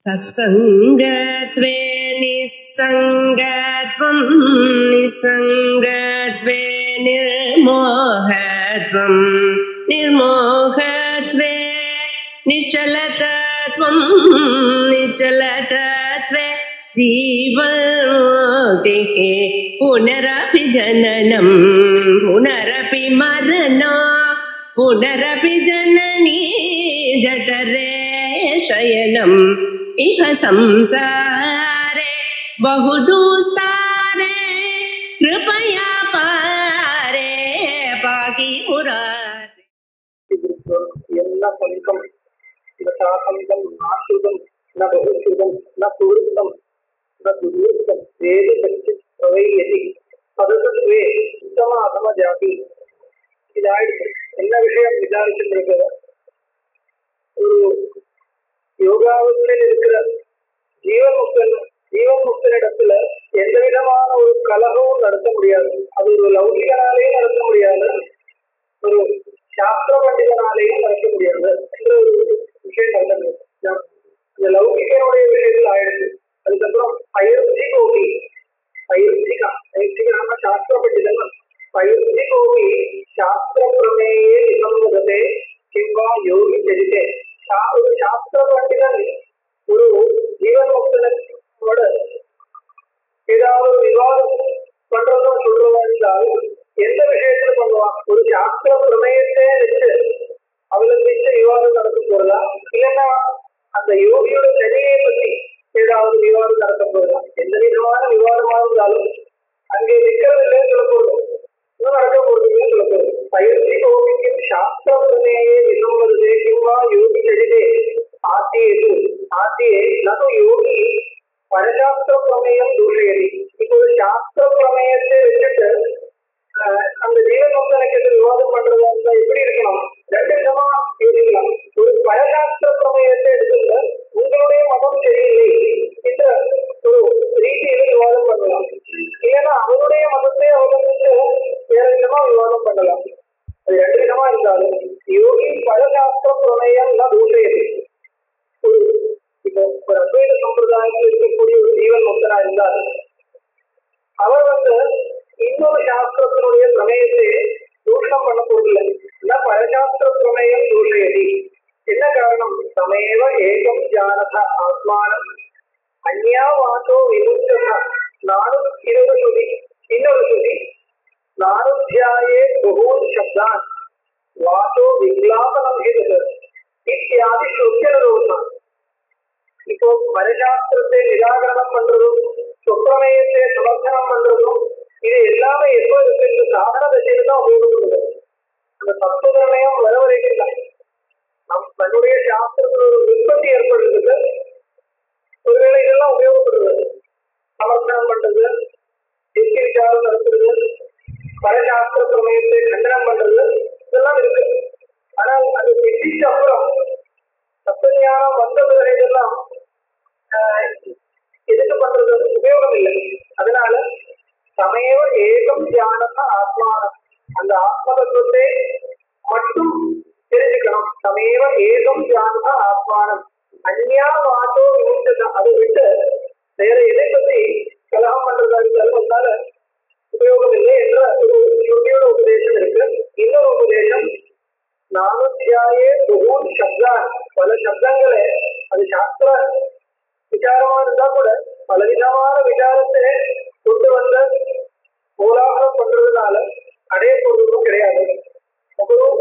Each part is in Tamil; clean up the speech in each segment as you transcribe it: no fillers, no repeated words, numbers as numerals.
सत्संगत्वे निस्संगत्वं निस्संगत्वे निर्मोहत्वं निर्मोहत्वे निश्चलतत्वं निश्चलतत्वे जीवन्मुक्तिः पुनरपि जननं पुनरपि मरणं पुनरपि जननी जठरे शयनम् इह संसारे बहुदुस्तारे कृपया पारे पाहि मुरारे। न पंकम न सासंगम नाशुदम न बहुशुदम न सुहृदम न दुर्वृत्तम वेद कच्चित् प्रवैयति पदतत्वे उत्तम अधम जाति இதாயிடுச்சு. என்ன விஷயம் விசாரிச்சுட்டு ஒரு யோகாவத்தில் இருக்கிற ஜீவன்முக்தனிடத்துல எந்த விதமான ஒரு கலகமும் நடத்த முடியாது. அது ஒரு லௌகிகனாலேயும் நடத்த முடியாது, ஒரு சாஸ்திர பண்டிதனாலேயும் நடத்த முடியாது என்ற ஒரு விஷயம் நடந்தது. இந்த லௌகிகனுடைய விஷயத்தில் ஆயிடுச்சு. அதுக்கப்புறம் அயோத்திகோபி அயோத்திகான சாஸ்திர பண்டிதன் அயோத்திகோபி சாஸ்திர பிரமேயே விசம்பதே கிம்பா யோகி தெரிந்தே. ஒரு சாஸ்திர பண்டிதன் ஒரு ஜீவன்முக்தனோட ஏதாவது விவாதம் பண்றதும் சொல்றதா இருந்தால் எந்த விஷயத்துல பண்ணுவான்? ஒரு சாஸ்திர பிரமேயத்தை வச்சு அவலம்பிச்சு விவாதம் நடத்த போறதா, இல்லைன்னா அந்த யோகியோட சரியை பற்றி ஏதாவது விவாதம் நடத்த போறதா? எந்த விதமான விவாதமாக இருந்தாலும் அங்கே நிற்கிறதில்லை சொல்ல போறோம், இன்னும் நடக்க போறதுன்னு சொல்ல போறோம். பயிற்சி யோகிக்கும் சாஸ்திர பிரமேயே விசம்பதே கிம்பா யோகி சரிதே ஆசியே ஆசியே நது யோகி பரசாஸ்திர பிரமேயம் தூஷயதி. இப்போ ஒரு சாஸ்திர பிரமேயத்தை வச்சுட்டு அந்த ஜீவன்முக்தனுக்கு விவாதம் பண்றதா இருந்தா எப்படி இருக்கணும்? ரெண்டு விதமா யோசிக்கலாம். ஒரு பரசாஸ்திர பிரமேயத்தை எடுத்துங்க, உங்களுடைய மதம் சரியில்லை என்ற ஒரு ரீதியில விவாதம் பண்ணலாம். இல்லைன்னா அவருடைய மதத்தை அவலம்பிச்சு வேற விதமா விவாதம் பண்ணலாம். அது ரெண்டு விதமா இருந்தாலும் யோகி பரசாஸ்திர பிரமேயம் தூஷயதி. இப்போ ஒரு அத்வைத சம்பிரதாயத்தில் இருக்கக்கூடிய ஒரு ஜீவன்முக்தனா இருந்தால் அவர் இன்னொரு சாஸ்திரத்தினுடைய பிரமேயத்தை தூஷணம் பண்ண போதில்லை. பரசாஸ்திர பிரமேயம் தூஷயதி. என்ன காரணம்? சமேவ ஏகம் ஜானத ஆத்மானம் அந்யா வாசோ விமுக்தா. நானும் இன்னொரு சுதி நானுத்தியாயே பகூன் சப்தான் வாசோ விக்லாபனம் இத்தியாதி சுத்தியரோதம். இப்போ பரசாஸ்திரத்தை நிராகரணம் பண்றதும் சுப்பிரமேயத்தை சமர்த்தனம் பண்றதும் இது எல்லாமே எப்போ இருக்கு? சாதன திசையில தான் உபயோகப்படுது. அந்த தத்துவ நிர்ணயம் வர வரைக்கும் தான் தன்னுடைய சாஸ்திரத்தில் ஒரு உற்பத்தி ஏற்படுறதுக்கு ஒருவேளை இதெல்லாம் உபயோகப்படுது. சமர்த்தனம் பண்றது, யுக்தி விசாரம் நடத்துறது, பரசாஸ்திர பிரமேயத்தை கண்டனம் பண்றது, இதெல்லாம் இருக்கு. ஆனால் அது சித்திச்ச அப்புறம் தத்துவஞானம் வந்த பிறகு இதெல்லாம் எதுக்கு பண்றது? உபயோகம் இல்லை. அதனால சமேவ ஏகம் தியானம்னா ஆத்மானம், அந்த ஆத்ம தத்துவத்தை மட்டும் தெரிஞ்சுக்கணும். சமேவ ஏகம் தியானம்னா ஆத்மானம் அந்யா வாசோ விமுக்தம். அதை விட்டு வேற எதை பத்தி கலகம் பண்றதா இருந்தாலும் அதனால உபயோகம் இல்லை என்ற ஒரு ஸ்ருதியோட உபதேசம் இருக்கு. இன்னொரு உபதேசம் நானுத்தியாயே பகூன் சப்தான், பல சப்தங்களே அது சாஸ்திர விசாரமா இருந்தா கூட பலவிதமான விசாரத்தை கொண்டு வந்த கோலாகலம் பண்றதுனால அடைய பொருளும் கிடையாது. அப்புறம்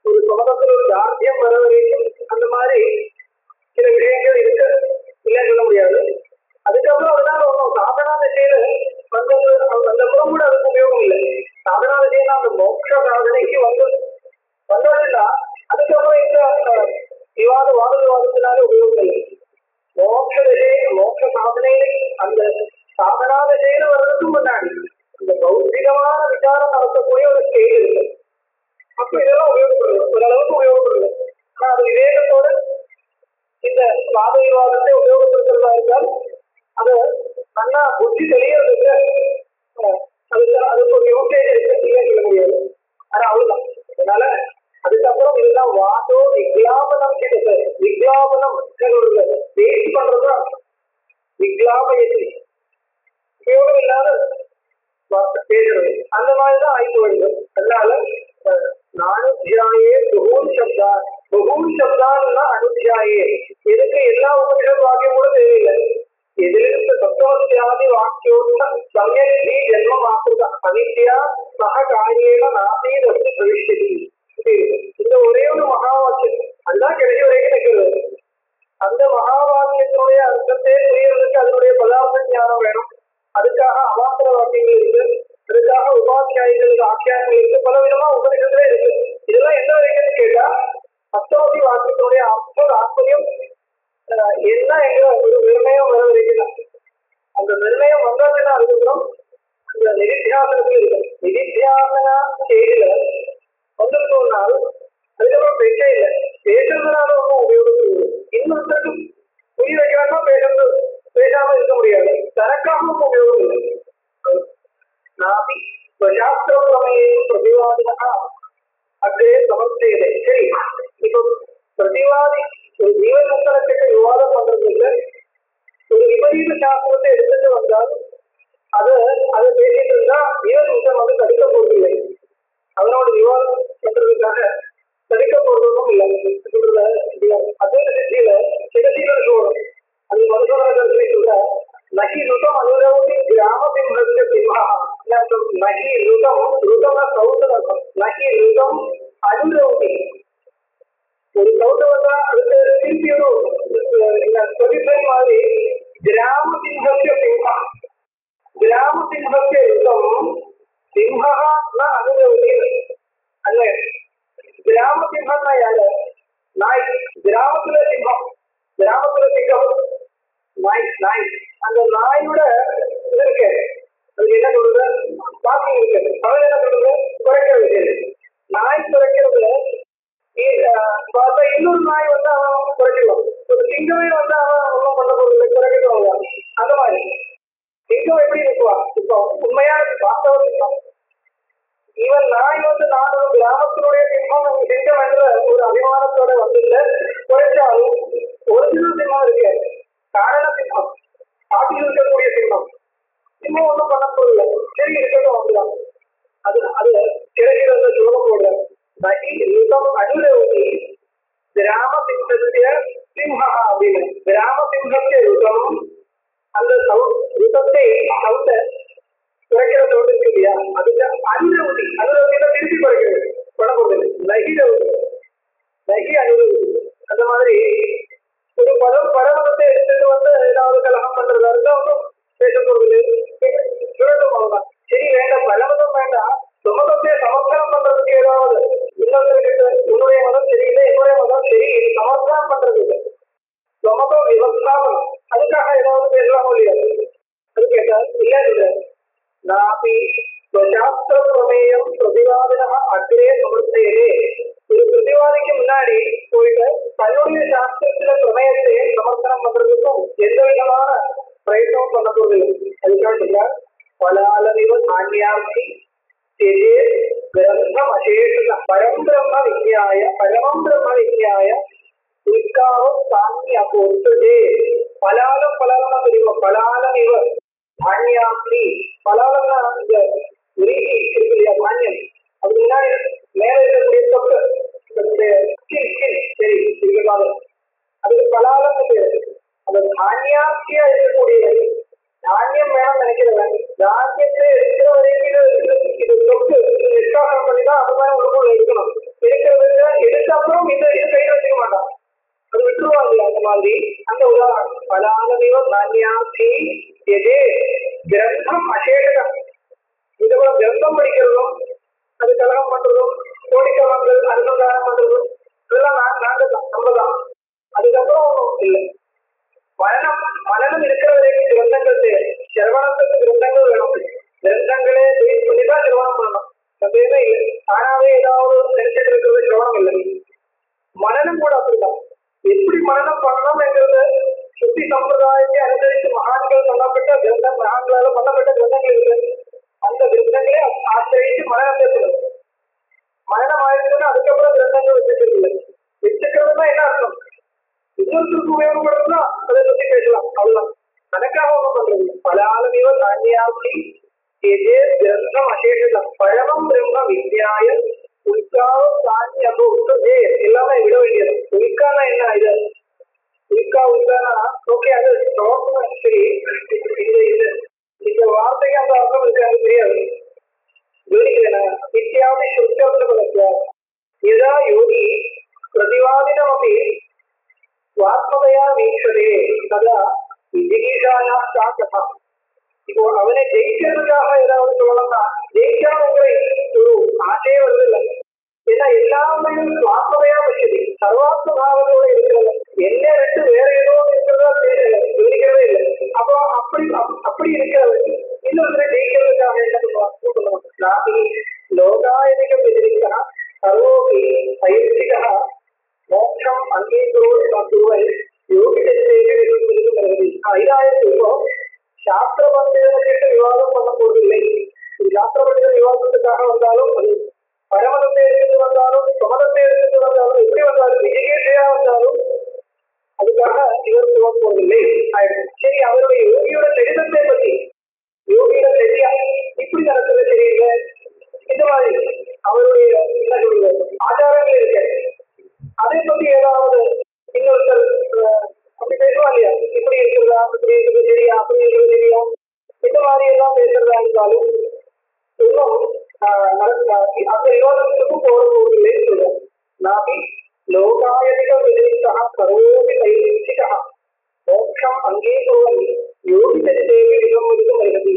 ஒரு சமூகத்தில் ஒரு தார்த்தியம் வர வரைக்கும் அந்த மாதிரி சில விஷயங்கள் இருக்கு, இல்லைன்னு சொல்ல முடியாது. அதுக்கப்புறம் அதனால ஒன்றும் சாதனா திசையில வந்தது அப்புறம் கூட அதுக்கு உபயோகம் இல்லை. சாதனா திசையில அந்த மோட்ச சாதனைக்கு வந்ததுன்னா அதுக்கப்புறம் இந்த வாதத்தினால உபயோகம் இல்லை. மோட்ச சாதனையில அந்த சாதனா திசையில வர்றதுக்கு முன்னாடி இந்த பௌத்திகமான விசாரம் நடத்தக்கூடிய ஒரு ஸ்டேஜ் இருக்கு. அப்ப இதெல்லாம் உபயோகப்படுது, ஓரளவுக்கு உபயோகப்படுது. ஆனா அது விவேகத்தோட இந்த வாத விவாதத்தை உபயோகப்படுத்துறதா இருந்தால் அதை நல்லா புத்தி தெளியறதுக்கு அதுக்கு ஒரு யோசனை சொல்ல முடியாது. ஆனா அவ்வளவுதான். அதனால அதுக்கப்புறம் இதெல்லாம் வாதோ விக்லாபனம் விக்லாபனம் வேஸ்ட் விக்லாபயதி உபயோகம் இல்லாத பேசுறது அந்த மாதிரிதான் ஆய்வு வருது. அதனால நானுத்தியாயே பகூன் சப்தான்னா அனுத்தியாயே எதுக்கு எல்லா உபநிஷத் வாக்கியம் கூட தேவையில்லை. எதிர்த்து தத்துவத்தியாதி வாக்கியோட சமயத்தி ஜென்மம் ஆக்குத அனித்யா சக காரியேன நாசீத் அஸ்தி பவிஷ்யதி. இந்த ஒரே ஒரு மகா வாக்கியம் அதுதான் கடைசி வரைக்கும் நிற்கிறது. அந்த மகா வாக்கியத்தினுடைய அர்த்தத்தை புரியறதுக்கு அதனுடைய பதார்த்த ஞானம் வேணும். அதுக்காக அவாந்தர வாக்கியங்கள் இருக்கு, அதுக்காக உபாத்தியாயங்களுக்கு ஆக்கியாயங்கள் இருக்கு, பல விதமா உபநிஷத்துல இருக்கு. இதெல்லாம் என்ன வரைக்கும் கேட்டா அஷ்டமதி வாக்கியத்தினுடைய அர்த்த தாற்பயம் என்ன என்கிற ஒரு நிர்ணயம் வர வரைக்கும். அந்த நிர்ணயம் வந்ததுன்னா அதுக்கப்புறம் அந்த நிதித்தியாசனத்துல இருக்கு. நிதித்தியாசனா செய்தியில வந்துட்டோம்னால் அதுக்கப்புறம் பேச்சே இல்லை. பேசுறதுனால ஒன்றும் உபயோகம் இல்லை. இன்னொருத்தருக்கு புரிய வைக்கிறாங்க பேசுறது, பேசாம இருக்க முடியாது. தனக்காகவும் உபயோகம் இல்லை. நாபி ஸ்வசாஸ்திரம் பிரமேயம் பிரதிவாதினா அக்ரே சமர்த்தேதே. சரி, இப்போ பிரதிவாதி ஒரு ஜீவன் முக்தனத்திட்ட விவாதம் பண்றது இல்லை. ஒரு விபரீத சாஸ்திரத்தை எடுத்துட்டு வந்தால் அதை பேசிட்டு இருந்தா ஜீவன் முக்தன் வந்து தடுக்க போவதில்லை. அதனோட விவாதம் பண்றதுக்காக தடுக்க போறதும் இல்லை. அதே சித்தியில சிகசீல சோழம் அது மதுசூதனத்தை சொல்ற நகி ருதம் அனுரவதி கிராம பிம்பஸ்ய பிம்ஹா. நகி ருதம் சௌதம் நகி ருதம் அனுரவதி. ஒரு சௌதவதா அதுக்கு திருப்பி ஒரு மாதிரி கிராம சிங்கஸ்ய பிம்ஹா. கிராம சிங்கஸ்ய ருதம் சிம்ஹா அனுரவதி. அல்ல கிராம சிங்கம்னா யாரு? நாய். கிராமத்துல சிங்கம், கிராமத்துல சிங்கம் நாய். அந்த நாயோட இது இருக்கு, அதுக்கு என்ன சொல்றது? பாக்கிங் இருக்கு. தமிழ் என்ன சொல்றது? குறைக்கிறது. நாய் குறைக்கிறதுல பார்த்தா இன்னொரு நாய் வந்து அவன் குறைச்சிடுவான். ஒரு சிங்கமே வந்து அவன் ஒன்றும் பண்ண போறது குறைக்கிறவங்க. அந்த மாதிரி சிங்கம் எப்படி இருக்குவா? இப்போ உண்மையான பார்த்தவர்கள் இவன் நாய் வந்து நான் ஒரு கிராமத்தினுடைய சிங்கம் சிங்கம் என்ற ஒரு அபிமானத்தோட வந்துட்டு குறைச்சாலும் ஒரிஜினல் சிங்கம் இருக்கு, காரண சிங்கம், காட்டில் இருக்கக்கூடிய சிங்கம் இன்னும் ஒன்றும் பண்ண போதில்லை. சரி இருக்கட்டும் வந்துதான். அது கிடைக்கிறத சொல்ல போடுற யுத்தம் அனுரவதி கிராம சிங்கத்திய சிம்ஹா அப்படின்னு. கிராம சிங்கத்திய யுத்தம் அந்த யுத்தத்தை சவுண்ட குறைக்கிற சவுண்ட் இருக்கு இல்லையா, அதுக்கு அனுரவதி. அனுரவதினா திருப்பி குறைக்கிறது பண்ண போகுது. நகி அனுரவதி. அந்த மாதிரி ஒரு பரமதத்தை எடுத்துட்டு வந்து ஏதாவது கலகம் பண்றதா இருந்தா ஒன்றும் பேச போறது சுரண்டும் அவ்வளவுதான். சரி வேண்டாம், பரமதம் வேண்டாம், சுமதத்தை சமர்ப்பணம் பண்றதுக்கு ஏதாவது இன்னொருத்தருக்கு உன்னுடைய மதம் சரியில்லை என்னுடைய மதம் சரி இது சமர்ப்பணம் பண்றது இல்லை, சுமதம் விவசாயம், அதுக்காக ஏதாவது பேசலாம் இல்லையா? அது கேட்டா இல்ல. நாபி ஸ்வசாஸ்திர பிரமேயம் பிரதிவாதினா அக்ரே சமர்த்தையிலே. ஒரு பிரதிவாதிக்கு முன்னாடி போயிட்டு தன்னுடைய சாஸ்திரத்துல பிரமேயத்தை சமர்ப்பணம் பண்றதுக்கும் எந்த விதமான பிரயத்தனம் பண்ண போவதில்லை. அதுக்காக பலாலமிவ நாண்யாசி கிரந்தம் அசேஷ பரம் பிரம்ம விஜயாய உற்காரம் சாமி அப்போதே. பலாலம் தெரியும். பலாலம் இவ தானியாசி. பலாலம்னா இந்த உரிமை இருக்கு இல்லையா, தானியம், அதுக்கு முன்னாடி மேல இருக்கக்கூடிய தொட்டு சரி இருக்காது, அதுக்கு பலாலம் பேரு. அந்த தானியாசியா இருக்கக்கூடிய தானியம் வேணும்னு நினைக்கிறவன் தானியத்தை எடுக்கிற வரைக்கும் இது தொட்டு நிஷ்காசம் பண்ணிதான் அது மாதிரி உள்ள இருக்கணும். இருக்கிறது எடுத்த அப்புறம் இந்த இது கையில் வச்சுக்க மாட்டான், அது விட்டுருவாங்க. அந்த மாதிரி அந்த உதாரணம் பலாலமிவ நான்யாசி எதே கிரந்தம் அசேஷகம். இதுவரை கிரந்தம் படிக்கிறதும் அது கலகம் பண்றதும் கோடிக்கவங்கள் அனுசந்தானம் பண்றதும் இதெல்லாம் நம்மதான். அதுக்கப்புறம் இல்லை. மனநம் இருக்கிற வரைக்கும் கிரந்தங்கள் தேவை. சிரவணத்துக்கு கிரந்தங்கள் வேணும். கிரந்தங்களே பண்ணிதான் சிரவணம் பண்ணணும். சந்தேகமே இல்லை. தானாவே ஏதாவது நினைச்சிட்டு இருக்கிறது சிரவணம் இல்லை. மனநம் கூட அப்படிதான். எப்படி மனநம் பண்ணணும் என்கிறது சுத்தி சம்பிரதாயத்தை அனுசரித்து மகான்கள் பண்ணப்பட்ட கிரந்தம், மகான்களால பண்ணப்பட்ட கிரந்தங்கள் இருக்கு. அந்த கிரந்தங்களே ஆசிரியத்து மனநத்தை சொல்லணும். மனநம் ஆயிடுச்சுன்னா அதுக்கப்புறம் கிரந்தங்கள் வச்சுக்கிறது. வச்சுக்கிறதுனா என்ன அர்த்தம்? இன்னொருத்தருக்கு உபயோகப்படுறதுனா அதை பத்தி பேசலாம், அவ்வளவுதான். தனக்கு சன்னியாசி எதே கிரந்தம் அசேஷம் பழமம் பிரம்ம வித்யாய உட்காவ சாஞ்சியோ எல்லாமே விட வேண்டியது. உட்கானா என்ன இது? உட்கா உட்கானா ஓகே, அது சரி, இந்த வார்த்தைக்கு அந்த அர்த்தம் இருக்கு, அது தெரியாது. இத்தியாதி சுத்தம் यदा योगी प्रतिवादिनमपि स्वात्मतया वीक्षते तदा जिगीषायाः सा कथा. இப்போ அவனை ஜெயிக்கிறதுக்காக ஏதாவது சொல்லணும்னா ஜெயிக்கணுங்கிற ஒரு ஆசையே வருதில்லை. ஏன்னா எல்லாமே சுவாத்மதையா பட்சதி சர்வாத்ம பாவத்தோட இருக்கிறது. என்ன விட்டு வேற ஏதோ இருக்கிறதா தெரியல, இருக்கிறதே இல்லை. அப்போ அப்படி இருக்கிறது இன்னொரு ஜெயிக்கிறதுக்காக என்ன சொல்லணும்? நாபி லோகாயதிக व्यतिरिक्तः सर्वोऽपि ऐच्छिकः मोक्षम् अङ्गीकुर्वन् योगिचरिते इदायतु சாஸ்திர பண்டிதர்கிட்ட விவாதம் பண்ண போவதில்லை. சாஸ்திர பண்டிதர் விவாதத்துக்காக வந்தாலும் அது பரமதத்தை எடுத்துட்டு வந்தாலும் சமதத்தை எடுத்துட்டு வந்தாலும் எப்படி வந்தாலும் விஜயேஷையா வந்தாலும் அதுக்காக இவர் சொல்ல போவதில்லை. சரி, அவருடைய யோகியோட சரிதத்தை பற்றி யோகியோட சரியா இப்படி நடக்கிறது சரியில்லை, இந்த மாதிரி அவருடைய என்ன சொல்றது ஆச்சாரங்கள் இருக்கு, அதை பற்றி ஏதாவது இன்னொருத்தர் அப்படி பேசுவா இல்லையா? இப்படி இருக்கிறதா, இப்படி இருக்கிறது சரியா, அப்படி இருக்கிறது சரியா, இந்த மாதிரி எல்லாம் பேசுறதா இருந்தாலும் இன்னும் அந்த விவாதத்துக்கும் போட போவதில்லைன்னு சொல்றோம். நாபி லோகாயதிக விதிரிக்தா சர்வோபி தைரிக்தா மோட்சம் அங்கீகுர்வன் யோகிதேவி விதம் வருகிறது.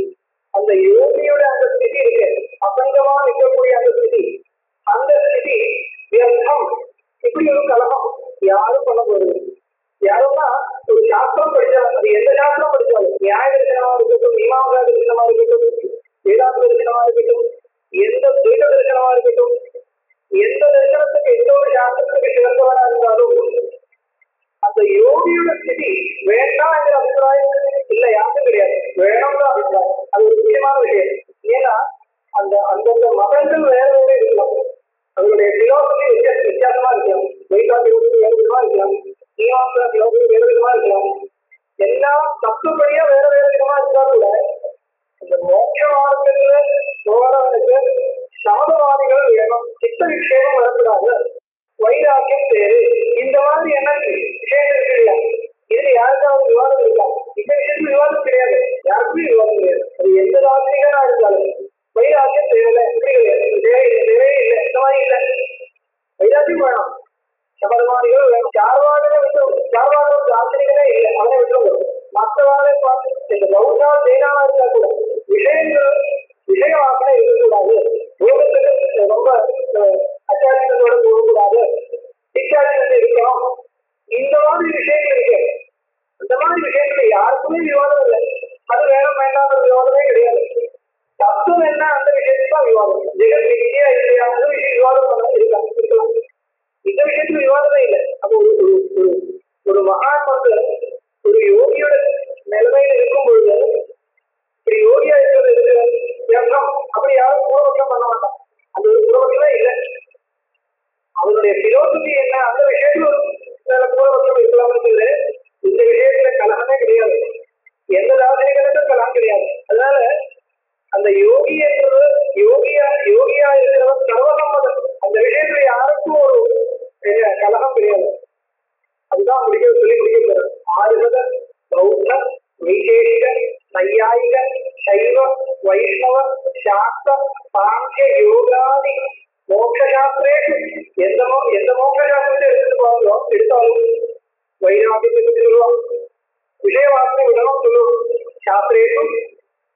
அந்த யோகியோட அந்த ஸ்திதி இருக்கு, அசங்கமா நிற்கக்கூடிய அந்த ஸ்திதி, அந்த ஸ்திதி வியர்த்தம். இப்படி ஒரு கலகம் யாரும் பண்ண போறது. யாருன்னா ஒரு சாஸ்திரம் படிச்சாலும் அது எந்த சாஸ்திரம் படிச்சாலும் நியாய தரிசனமா இருக்கட்டும், மீமாசா தரிசனமா இருக்கட்டும், வேதாந்த தரிசனமா இருக்கட்டும், எந்த துவைத தரிசனமா இருக்கட்டும், எந்த தரிசனத்துக்கு எந்த ஒரு சாஸ்திரத்துக்கு சிறந்தவனா இருந்தாலும் அந்த யோகியோட ஸ்திதி வேண்டாம் என்ற அபிப்பிராயம் இல்ல, யாருக்கும் கிடையாது. வேணும்னு அபிப்பிராயம், அது ஒரு முக்கியமான விஷயம். ஏன்னா அந்த அந்தந்த மதங்கள் வேற வேற இருக்கலாம், அவருடைய பிலோசபி வித்தியாசமா இருக்கலாம், வைகாசி வேறு விதமா இருக்கலாம், மீமாசா பிலோசபி வேறு விதமா இருக்கலாம், எல்லாம் தத்துப்படியா வேற வேற விதமா இருந்தா கூட இந்த மோட்ச மார்க்கத்துல போறவனுக்கு சமதவாதிகள் வேணும், சித்த விக்ஷேபம் வரக்கூடாது, வைராக்கியம் தேவை, இந்த மாதிரி என்ன விஷயம் இருக்கு இல்லையா? இதுல யாருக்காவது விவாதம் இருக்கா? இந்த விஷயத்துல விவாதம் கிடையாது, யாருக்குமே விவாதம் கிடையாது. அது எந்த தாத்மீகனா இருந்தாலும் வைராக்கியம் தேவையில்லை, எப்படி கிடையாது, தேவையே இல்லை, இந்த மாதிரி இல்லை. வைராக்கியம் வேணும், சமதவாதிகள் வேணும். சார்வாடனை விட்டு சார்வாடம் தாத்மீகனே இல்லை, அவனை விட்டு மற்றவாளை பார்த்து இந்த பௌத்தா ஜெயினாவா இருந்தா கூட விஷயங்கள் விஷயவாக்கனை இருக்கக்கூடாது, யோகத்துக்கு ரொம்ப அச்சாரியத்தோட போகக்கூடாது, சிச்சாரியத்தை இருக்கணும், இந்த மாதிரி விஷயங்கள் இருக்கு. அந்த மாதிரி விஷயத்துல யாருக்குமே விவாதம் இல்லை, அது வேணும் வேண்டாம் விவாதமே கிடையாது. தத்துவம் என்ன அந்த விஷயத்துக்கு தான் விவாதம். ஜெகத் விதியா இல்லையா அந்த விஷயம் விவாதம் இருக்கலாம். இந்த விஷயத்துல விவாதமே இல்லை. அப்போ ஒரு மகான் வந்து ஒரு யோகியோட நிலைமையில இருக்கும் பொழுது ஒரு யோகியா இருக்கிறது அப்படி யாரும் பூர்வபட்சம் பண்ண மாட்டான். அந்த ஒரு பூர்வபட்சமே இல்லை. அவருடைய பிலோசபி என்ன அந்த விஷயத்துல பூர்வபட்சம் இருக்கலாம் இருக்குது. இந்த விஷயத்துல கலகமே கிடையாது, எந்த தாசனிகளுக்கும் கலகம் கிடையாது. அதனால அந்த யோகி என்பது யோகியா இருக்கிறவர் சர்வசம்மதம், அந்த விஷயத்துல யாருக்கும் ஒரு கலகம் கிடையாது. அதுதான் சொல்லி முடிக்கிறது. ஆறுகத பௌத்த வைசேஷிக நையாயிக சைவ வைஷ்ணவ சாஸ்திர சாங்கிய யோகாதி மோட்சசாஸ்திரேஷு எந்த மோட்சசாஸ்திரத்தை எடுத்தாலும் வைராக்கியத்தை சொல்லுவோம், விஷயவாசனை விடணும் சொல்லுவோம். சாஸ்திரேஷு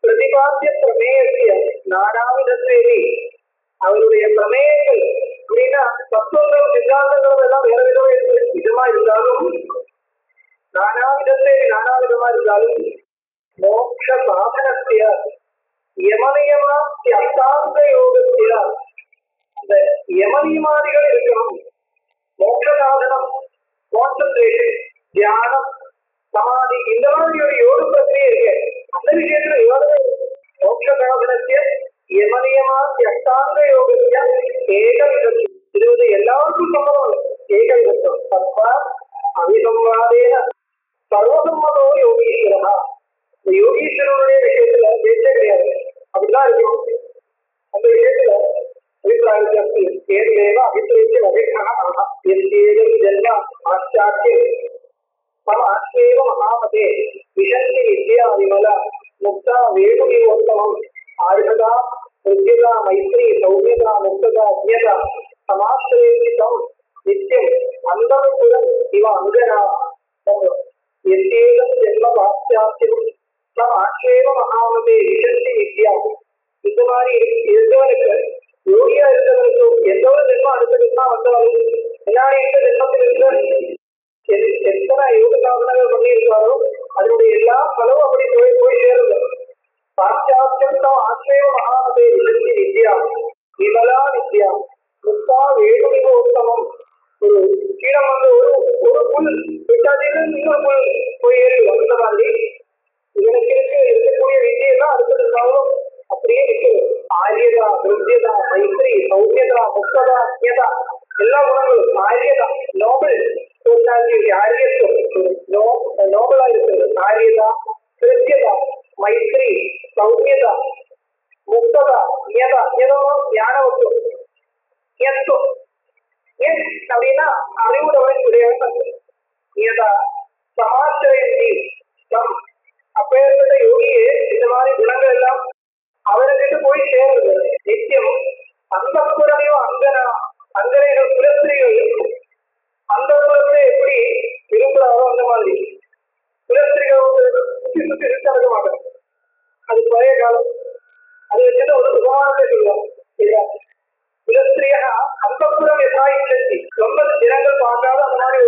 பிரதிபாத்திய பிரமேயத்திய நானாவிதத்தேவி அவருடைய பிரமேயங்கள் அப்படின்னா தத்துவங்களும் சித்தாந்தங்களும் எல்லாம் வேற விதமா இருந்தாலும் நானாவிதமா இருந்தாலும் மோட்ச சாதனத்திய யமனியமா அஷ்டாங்க யோகத்திய அந்த யமனியமாதிகள் இருக்கணும். மோட்ச சாதனம், கான்சன்ட்ரேஷன், தியானம், சமாதி, இந்த மாதிரி ஒரு யோக பிரச்சனையே இருக்கு. அந்த விஷயத்துல யோகம் மோட்ச சாதனத்திய யமனியமா அஷ்டாங்க யோகத்திய ஏகவிதம். இது வந்து எல்லாருக்கும் சம்மதம். ஏகவிதம் தத்வ அபிசம்வாதேன சர்வசம்மதோ யோகீஸ்வரா. யோகீஸ்வரனுடைய விஷயத்துல பேச்சே கிடையாது. அப்படிதான் இருக்கும். அந்த விஷயத்துல அபிப்பிராயம் அபிப்பிரேச்ச ஜென்ம ஆச்சாக்கியம் ஆத்மேவ மகாமதே விசந்தி வித்யா விமல முக்தா வேணுகோத்தமம் ஆர்ஹதா ஹிருத்யதா மைத்ரி சௌமியதா முக்ததா அஜ்ஞதா சமாஸ்ரயிதம் நித்யம் அந்தரபுரம் இவ அங்கனா எத்தேதம் ஜென்ம பாஸ்யாஸ்யம் தம் ஆத்மேவ மகாமதே விசந்தி வித்யா. இந்த மாதிரி இருந்தவனுக்கு யோகியா இருந்தவனுக்கும் எந்த ஒரு ஜென்மம் அடுத்ததுன்னா வந்தவனும் முன்னாடி இருந்த ஜென்மத்தில் இருந்த எத்தனை யோக சாதனங்கள் பண்ணியிருக்காரோ அதனுடைய எல்லா பலவும் அப்படி போய் சேருது. பாশ্চাத்யம் ஆத்மேவ மகாமதே விசந்தி வித்யா விமலா வித்யா முக்தா வேணுமிக உத்தமம். ஒரு கீழம் வந்து ஒரு புல் விட்டாச்சின்னு இன்னொரு புல் போய் ஏறிடும். அந்த மாதிரி இதற்கு இருக்கக்கூடிய வித்தியை தான் அடுத்ததுனாலும் அப்படியே இருக்குது. ஆரியதா ஹிருத்யதா மைத்ரி சௌமியதா முக்ததா அஜ்ஞதா எல்லா குணங்களும் ஆரியதா நோபல் நோபலா இருக்கிறது. ஆரியதா ஹிருத்யதா மைத்ரி சௌமியதா முக்ததா ஞதா ஏதோ ஞானவத்து எத்தோ ஏன் அப்படின்னா அறிவுடவன் உடையவன் ஞதா சமாச்சரந்தி தம். அப்பேற்பட்ட யோகியே இந்த மாதிரி குணங்கள் எல்லாம் அவர்கிட்ட போய் சேருது. நித்தியம் அந்த புறமையோ அங்கனா அங்கனைகள் புலஸ்திரிகள் அந்த புறத்தை எப்படி விரும்புகிறாரோ அந்த மாதிரி புலஸ்திரிகள் சுற்றி சுற்றி இருக்க மாட்டாங்க. அது பழைய காலம். அது வச்சுட்டு ஒரு உதாரணத்தை சொல்லுவாங்க. புலஸ்திரியா அந்த புறம் எதாயிச்சி ரொம்ப தினங்கள் பார்க்காத அந்த மாதிரி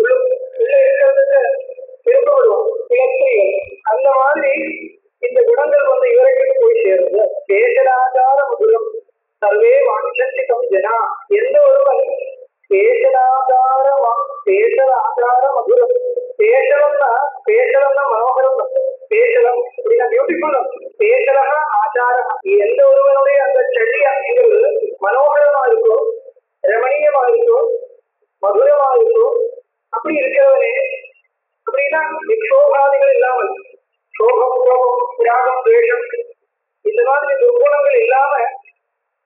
ஒரு உள்ள இருக்கிறதுக்கு விருப்பப்படுவோம் புலஸ்திரிகள். அந்த மாதிரி இந்த குணங்கள் வந்து இவர்கிட்ட போய் சேருது. பேசலாதார மதுரம் சர்வே வாஞ்சந்திகம் ஜனா. எந்த ஒருவன் பேசலாதார மதுரம் பேசலம்னா மனோகரம். பேசலம் அப்படின்னா பியூட்டிஃபுல். பேசலக ஆச்சாரம். எந்த ஒருவனுடைய அந்த செடி அப்படிங்கிறது மனோகரமா இருக்கும், ரமணீயமா இருக்கும், மதுரமா இருக்கும். அப்படி இருக்கிறவனே அப்படின்னா விக்ஷோபாதிகள் இல்லாமல் சோகம் கோபம் தியாகம் துவேஷம் இந்த மாதிரி துர்குணங்கள் இல்லாம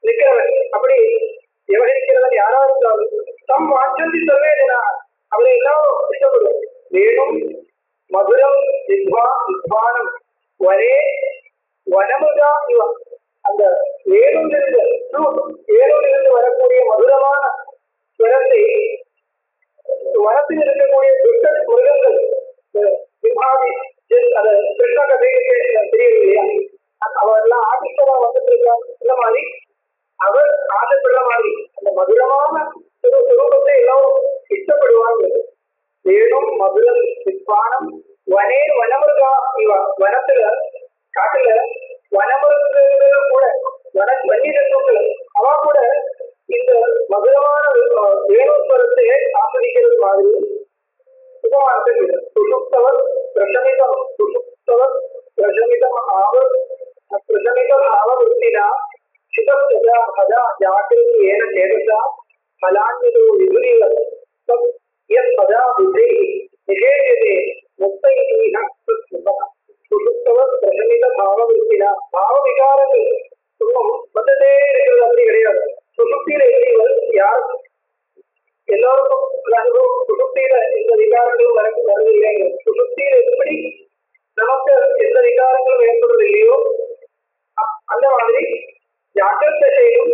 இருக்கிறவன். அப்படி விவகரிக்கிறவன் யாரா இருந்தாலும் தம் வாஞ்சந்தி சர்வேஜனா அவரை எல்லாரும் இஷ்டப்படுவார். வேணும் மதுரம் வித்வானம் வரே வனமுதா இவ. அந்த வேணுலிருந்து வரக்கூடிய மதுரமான ஸ்வரத்தை வனத்தில் இருக்கக்கூடிய துஷ்ட மிருகங்கள் விபாதி அது கிருஷ்ண கதைக்கு தெரியுது இல்லையா? அவரெல்லாம் ஆதித்தரா வந்துட்டு இருக்காங்க. இந்த மாதிரி அவர் ஆசைப்படுற மாதிரி அந்த மதுரமான சுரூபத்தை எல்லாரும் இஷ்டப்படுவாங்க. வேணும் மதுரம் வித்வானம் வனே வனமுருகா இவ. வனத்துல காட்டுல வனமுருகங்களும் கூட வன்னிரங்கள் அவ கூட இந்த மதுரமான வேணுஸ்வரத்தை ஆஸ்வதிக்கிறது மாதிரி உபமானத்தில் சுசுப்தவர் பிரசமிதம் ஆவருத்தினா சிதா பதா ஜாக்கிரதி ஏன சேதசா பலான்யதோ விபுரிவ பதா புத்தி நிஷேதே முக்தை சுசுப்தவர் பிரசமித பாவவிருத்தினா. பாவ விகாரங்கள் வந்துட்டே இருக்கிறது அப்படி கிடையாது. சுசுப்தியில எப்படி யார் எல்லாருக்கும் அனுபவம். சுசுப்தியில எந்த விகாரங்களும் வருது இல்லைங்க. சுசுப்தியில எப்படி நமக்கு எந்த விகாரங்களும் ஏற்படுறது இல்லையோ அந்த மாதிரி ஜாக்கிரதையிலும்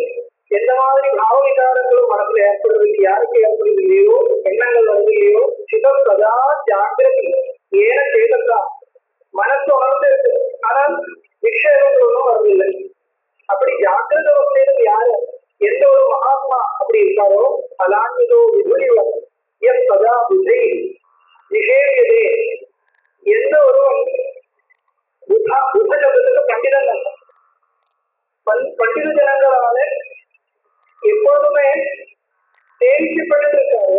எந்த மாதிரி பாவ விகாரங்களும் மனசுல ஏற்படுறது யாருக்கு ஏற்படுறது இல்லையோ எண்ணங்கள் வருது இல்லையோ சிதம் சதா ஜாக்கிரதை ஏன சேதத்தா. மனசு உணர்ந்து இருக்கு ஆனால் விக்ஷேபங்களும் வருதில்லை. அப்படி ஜாக்கிரத அவஸ்தையிலும் யாரு எந்த ஒரு மகாத்மா அப்படி இருக்காரோ அலான்யதோ விபுரிவம் சதா புத்தி நிஷேவியதே. எந்த ஒருவன் புத்தகத்துக்கு பண்டிதன் பண்டித ஜனங்களால எப்போதுமே சேவிக்கப்பட்டிருக்காரு.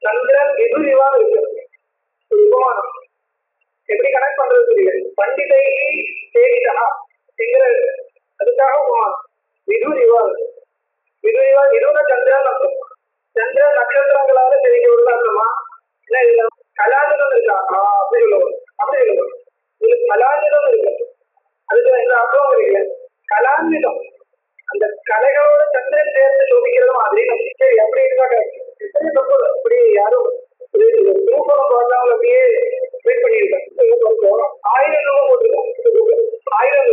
சந்திரன் விதுரிவாக இருக்கு. உபமானம் எப்படி கனெக்ட் பண்றது தெரியல. பண்டிதை சேவிதா என்கிற கலாநிதம் இருக்கு. அதுக்கு எந்த அர்த்தம் இருக்கு? கலாநிதம் அந்த கலைகளோட சந்திரன் சேர்ந்து சோபிக்கிறது மாதிரி. சரி, அப்படி இருக்காங்க இப்படி யாரும் ரூபம் பார்த்தாலும் அப்படியே வெயிட் பண்ணியிருக்கேன். 1000 ரூபா போட்டுருக்கேன். 1000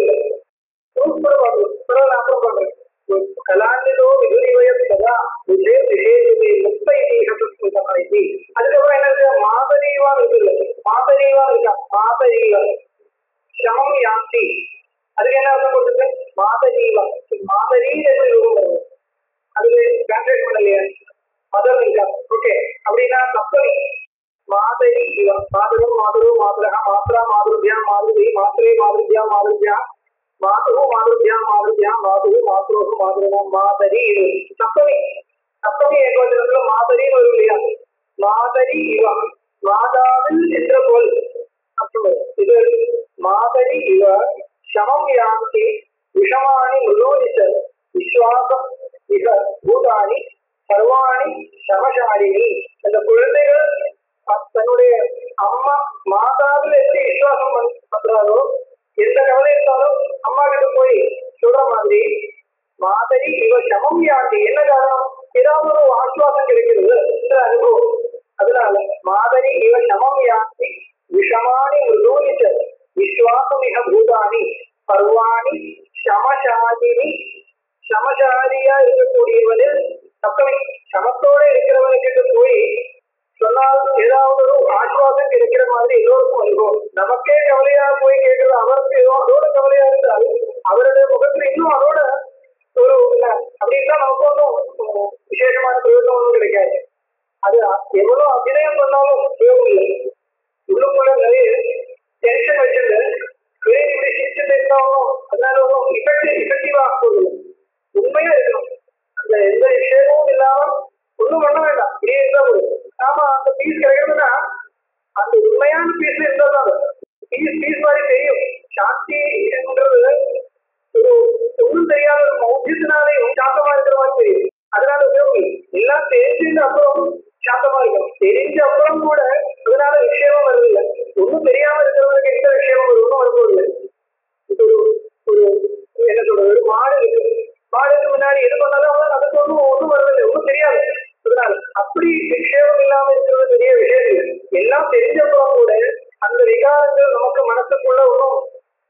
ரூபாய் அப்புறம் பண்றேன். கலாநிதோ விதுரிவயம் சதா விஜய விஜயத்தை முக்தை சமயத்தி. அதுக்கப்புறம் என்ன இருக்கு? மாதரீவா இருக்குல்ல, மாதரீவா இருக்கா, மாதரீவா சமம் யாந்தி. அதுக்கு என்ன அர்த்தம் போட்டுருக்கு? மாதரீவா, மாதரி எப்படி ரூபம் வருது? அதுக்கு டிரான்ஸ்லேட் பண்ணலையா? மதர் இருக்கா? ஓகே, அப்படின்னா சப்தமி மாதரி இவ. மாதரும் மாதுரு மாதுரா மாத்ரா மாதுருபியா மாதுரி மாத்ரே மாதுருபியா மாதுருபியா மாதுரு மாதுருபியா மாதுருபியா மாதுரு மாத்ரோகு மாதுருவம் மாதரி. சப்தமி, சப்தமி ஏகவச்சனத்துல மாதரின்னு வரும் இல்லையா? மாதரி இவ மாதாவில் என்ற போல் அர்த்தம். இது மாதரி இவ சமம் யாந்தி விஷமானி முலோனிச்ச விஸ்வாசம் இக பூதானி சர்வாணி சமசாலினி. அந்த குழந்தைகள் தன்னுடைய அம்மா மாதாவில் எப்படி விசுவாசம் பண்றாரோ, எந்த கவலை இருந்தாலும் அம்மா கிட்ட போய் சொல்ற மாதிரி மாதரி இவ சமம் யாந்தி. என்ன காரணம்? ஏதாவது ஒரு ஆசுவாசம் கிடைக்கிறது என்ற அனுபவம். அதனால மாதரி இவ சமம் யாந்தி விஷமானி மிருதோனிச்ச விஸ்வாசமிக பூதானி சர்வாணி சமசாலினி. சமசாலியா இருக்கக்கூடியவனில் சப்தமி சமத்தோட இருக்கிறவனுக்கிட்ட போய் சொன்னால் ஏதாவது ஒரு ஆசுவாசம் கிடைக்கிற மாதிரி எல்லோருக்கும் அனுபவம். நமக்கே கவலையா போய் கேட்கறது அவருக்கு ஏதோ அதோட கவலையா இருந்தால் அவருடைய முகத்துல இன்னும் அதோட ஒரு அப்படின்னா நமக்கு ஒன்றும் விசேஷமான பிரயோஜனம் ஒன்றும் கிடைக்காது. அது எவ்வளவு அபிநயம் பண்ணாலும் உபயோகம் இல்லை. உள்ளுக்குள்ள நிறைய டென்ஷன் வச்சிருந்து இருந்தாலும் அதனால ஒன்றும் இஃபெக்டிவா போகுது. உண்மையா இருக்கணும். அந்த எந்த விஷயமும் இல்லாம ஒன்றும் பண்ண வேண்டாம். இதே இருந்தா போதும். நாம அந்த பீஸ் கிடைக்கிறதுனா அந்த உண்மையான பீஸ் இருந்தா தான் பீஸ் மாதிரி தெரியும். சாந்தி என்றது ஒரு ஒன்றும் தெரியாத ஒரு மௌத்தியத்தினாலேயும் சாந்தமா இருக்கிற மாதிரி தெரியும். அதனால உபயோகம் எல்லாம் தெரிஞ்சு அப்புறம் சாந்தமா இருக்கும். தெரிஞ்ச அப்புறம் கூட அதனால விஷயமும் வருது இல்லை. ஒன்றும் தெரியாம இருக்கிறவங்களுக்கு எந்த விஷயமும் ஒன்றும் வரப்போதில்லை. இது ஒரு என்ன சொல்றது, ஒரு மாடு இருக்கு. மாடுக்கு முன்னாடி எது பண்ணாலும் அதுக்கு ஒன்றும் வரவில்லை, ஒன்றும் தெரியாது. அதனால அப்படி விஷயம் இல்லாம இருக்கிறது பெரிய விஷயம் இல்லை. எல்லாம் தெரிஞ்சப்பறம் கூட அந்த விகாரங்கள் நமக்கு மனசுக்குள்ள ஒன்றும்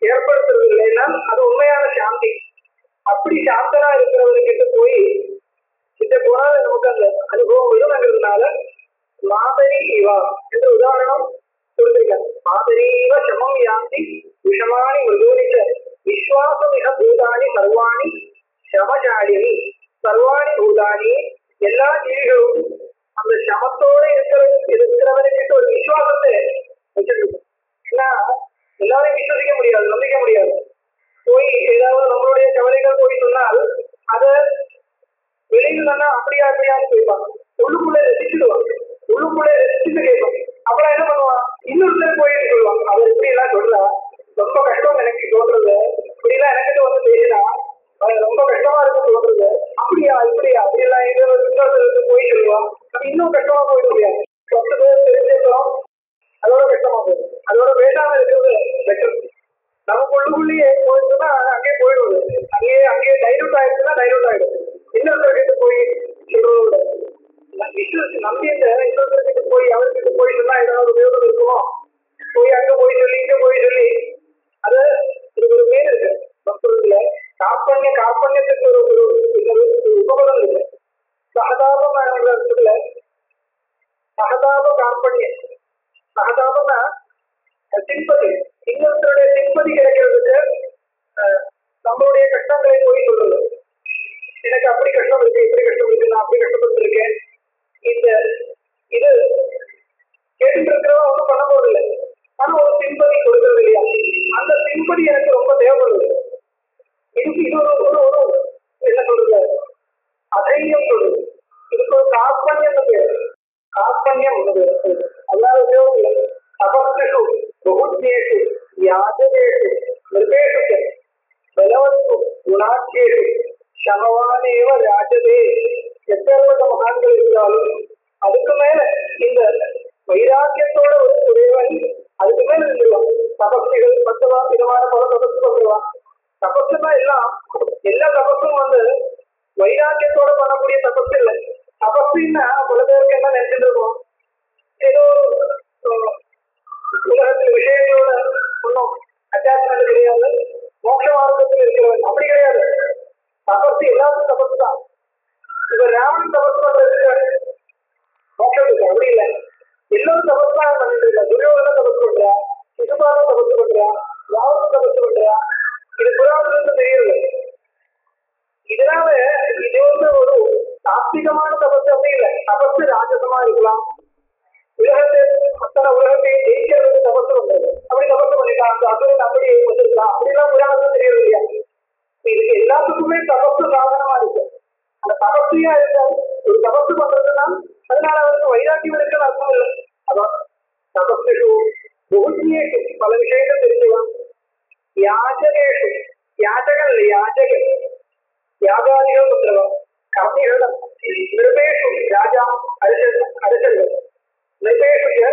ஏற்படுத்துறது இல்லைன்னா அது உண்மையான சாந்தி. அப்படி சாந்தனா இருக்கிறவர்கிட்ட போய் கிட்ட போனால் நமக்கு அந்த அனுபவம் விடுங்கிறதுனால மாதரி இவா என்ற உதாரணம் கொடுத்திருக்காங்க. மாதரி இவ சமம் யாந்தி விஷமானி மிருதோனிச்ச விஸ்வாசமிக பூதானி சர்வாணி சமசாலினி. சர்வாணி பூதானி எல்லா ஜீவிகளும் அந்த சமத்தோட இருக்கிறவனுக்கு ஒரு விசுவாசத்தை வச்சிருக்கோம். ஏன்னா எல்லாரையும் விசுவசிக்க முடியாது, நம்பிக்க முடியாது. போய் ஏதாவது நம்மளுடைய கவலைகள் போய் சொன்னால் அதை வெளியில அப்படியா அப்படியான்னு கேட்பாங்க. உள்ளுக்குள்ளே ரசிச்சுடுவாங்க. உள்ளுக்குள்ளே ரசிச்சுட்டு கேட்பாங்க. அப்புறம் என்ன பண்ணுவான்? இன்னொருத்தர் போய் சொல்லுவாங்க, அவர் இப்படி எல்லாம் சொல்றா ரொம்ப கஷ்டம் எனக்கு தோன்றது, இப்படி எல்லாம் எனக்கு வந்து பேசினா ரொம்ப கஷ்டமா இருக்கு சொல்றது. அப்படியா இப்படியா அப்படி எல்லாம் இன்னொருத்தருக்கு போய் சொல்லுவான். இன்னும் கஷ்டமா போயிட முடியாது. 10 பேர் தெரிஞ்சுக்கலாம், அதோட கஷ்டமா போயிடும். அதோட வேண்டாம இருக்கிறது பெட்டர். நமக்கு உள்ளுக்குள்ளேயே போயிடுச்சுன்னா அங்கேயே போயிடுவது. அங்கேயே டைலூட் ஆயிடுச்சுன்னா டைலூட் ஆயிடும். இன்னொருத்தர்கிட்ட போய் சொல்றதோட விசுவசி நம்பி இன்னொருத்தர்கிட்ட போய் அவர்கிட்ட போய் சொன்னா ஏதாவது உபயோகம் இருக்குமோ? போய் அங்க போய் சொல்லி இங்க போய் சொல்லி அது இதுக்கு ஒரு பேர் இருக்கு மற்றதுல. காப்பண்யத்துக்கு ஒரு உபபதம் இருக்கு. சகதாபம் இடத்துல சகதாப காப்பண்யம். சகதாபம்னா சிம்பதி, இன்னொருத்தருடைய சிம்பதி கிடைக்கிறதுக்கு நம்மளுடைய கஷ்டங்களை போய் சொல்றது. எனக்கு அப்படி கஷ்டம் இருக்கு, இப்படி கஷ்டம் இருக்கு, நான் அப்படி கஷ்டப்பட்டு இருக்கேன். இந்த இது கேட்டு இருக்கிறவங்க ஒன்றும் பண்ண போறதில்லை. ஆனா ஒரு சிம்பதி கொடுக்கறது இல்லையா? அந்த சிம்பதி எனக்கு ரொம்ப தேவைப்படுது. இதுக்கு இது ஒரு என்ன சொல்றது, அதைரியம் சொல்றது. இதுக்கு ஒரு காப்பண்யம் பேரு. காப்பண்யம் உள்ளது. அதனால உபயோகம் இல்லை. தபஸ்ஸு பகுத்யேஷு யாஜனேஷு நிர்தேஷு பலவத்து குணாட்சேஷு சமவானேவ ராஜதே. எத்தனை மகான்கள் இருந்தாலும் அதுக்கு மேல இந்த வைராக்கியத்தோட ஒரு உடையவன் அதுக்கு மேல இருந்துருவான். தபஸ்கள் 10 விதமான பல தபஸ் பண்ணுவான். தபஸ்னா எல்லாம் எல்லா தபஸும் வைராக்கியத்தோட பண்ணக்கூடிய தபஸ் இல்லை. தபஸ்ன்னா பல பேருக்கு என்ன நினைச்சிட்டு இருக்கோம், ஏதோ உலகத்துல விஷயங்களோட ஒன்றும் அட்டாச்மெண்ட் கிடையாது, மோட்ச மார்க்கத்தில் இருக்கிறவன் அப்படி கிடையாது. தபஸ் எல்லாருக்கும் தபஸ் தான். இப்ப ராவணன் தபஸ் பண்றது மோட்சத்துக்கு அப்படி இல்லை, எல்லாரும் தபஸ் தான் பண்ணிட்டு இருக்கா. துரியோதன தபஸ் பண்றா, சிசுபாலன் தபஸ் பண்றா, ராவணன் தபஸ் பண்றா. இது புராணத்துல தெரியல. இதனால இது ஒரு சாத்விகமான தபஸ் அப்படி இல்லை. தபஸ் ராஜசமா இருக்கலாம், உலகத்தை அத்தனை உலகத்தையும் ஜெயிக்கிறதுக்கு தபஸ் பண்றது, அப்படி தபஸ் பண்ணிட்டான், அந்த அசுரன் அப்படி வந்திருக்கலாம், அப்படிலாம் புராணத்துல தெரியறது இல்லையா. இதுக்கு எல்லாத்துக்குமே தபஸ் சாதனமா இருக்கு. அந்த தபஸ்யா இருக்காது. ஒரு தபஸ் பண்றதுன்னா அதனால அவருக்கு வைராக்கியம் இருக்குன்னு அர்த்தம் இல்லை. அதான் தபஸ்ஸு பூஜ்யேஷு பல விஷயங்கள் தெரிஞ்சுக்கலாம். யாஜகேஷு யாஜகன் இல்லை, யாஜகன் யாகாதிகள் பண்றவன், கர்மிகள், நிர்பேஷு ராஜா அரசர்கள், நிர்பேஷு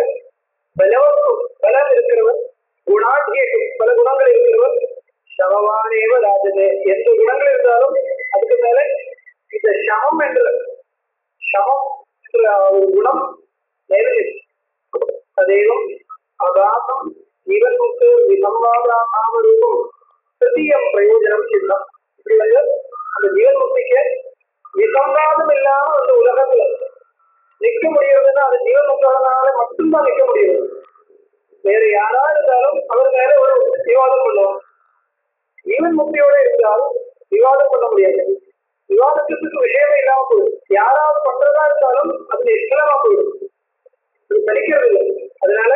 பலவத்து பலம் இருக்கிறவர், குணாத்யேஷு பல குணங்கள் இருக்கிறவர், சமமானேவ ராஜனே எந்த குணங்கள் இருந்தாலும் அதுக்கு மேல இந்த சமம் என்ற சமம் ஒரு குணம் நேரடி அதேவும் அகாசம் ஜீவனுக்கு விசம்பாதாமரூபம் திருத்தீயம் பிரயோஜனம் சின்னம். இப்படி அந்த ஜீவன் முக்திக்கு விசம்பாதம் இல்லாம அந்த உலகத்துல நிற்க முடியறதுன்னா அது ஜீவன் முக்தனால மட்டும்தான் நிற்க முடியாது. வேற யாரா இருந்தாலும் அவர் மேல ஒரு விவாதம் பண்ணுவார். ஜீவன் முக்தியோட இருந்தாலும் விவாதம் பண்ண முடியாது. விவாதத்துக்கு விஷயமே இல்லாம போயிடும். யாராவது பண்றதா இருந்தாலும் அது நிச்சலமா போயிடும், படிக்கிறது இல்லை. அதனால